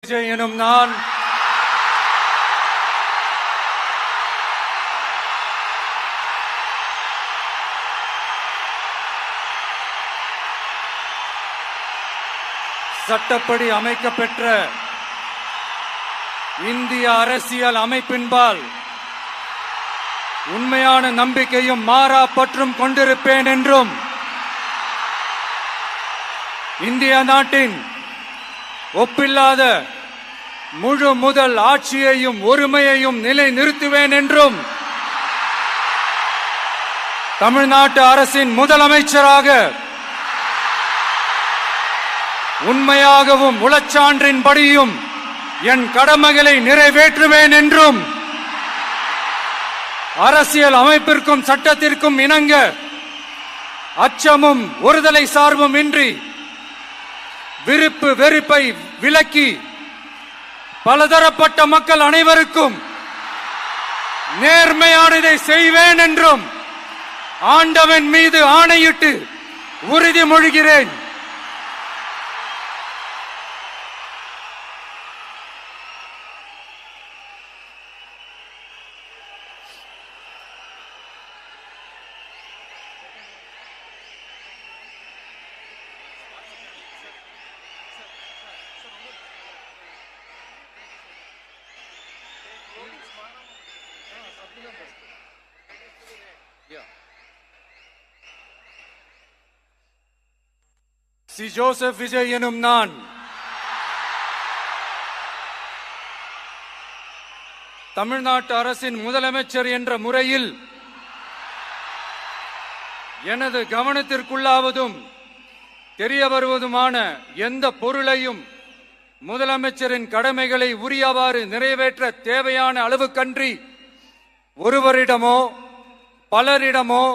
விஜய் எனும் நான் சட்டப்படி அமைக்கப்பெற்ற இந்திய அரசியல் அமைப்பின்பால் உண்மையான நம்பிக்கையும் மாறா பற்றும் கொண்டிருப்பேன் என்றும் இந்திய நாட்டின் ஒப்பில்லாத முழு முதல் ஆட்சியையும் ஒருமையையும் நிலை நிறுத்துவேன் என்றும் தமிழ்நாட்டு அரசின் முதலமைச்சராக உண்மையாகவும் உளச்சான்றின்படியும் என் கடமைகளை நிறைவேற்றுவேன் என்றும் அரசியல் அமைப்பிற்கும் சட்டத்திற்கும் இணங்க அச்சமும் ஒருதலை சார்பும் இன்றி விருப்பு வெறுப்பை விலக்கி பலதரப்பட்ட மக்கள் அனைவருக்கும் நேர்மையானதை செய்வேன் என்றும் ஆண்டவன் மீது ஆணையிட்டு உறுதிமொழிகிறேன். சி. ஜோசப் விஜய் எனும் நான் தமிழ்நாட்டு அரசின் முதலமைச்சர் என்ற முறையில் எனது கவனத்திற்குள்ளாவதும் தெரிய வருவதுமான எந்த பொருளையும் முதலமைச்சரின் கடமைகளை உரியவாறு நிறைவேற்ற தேவையான அளவுக்கன்றி ஒருவரிடமோ பலரிடமோ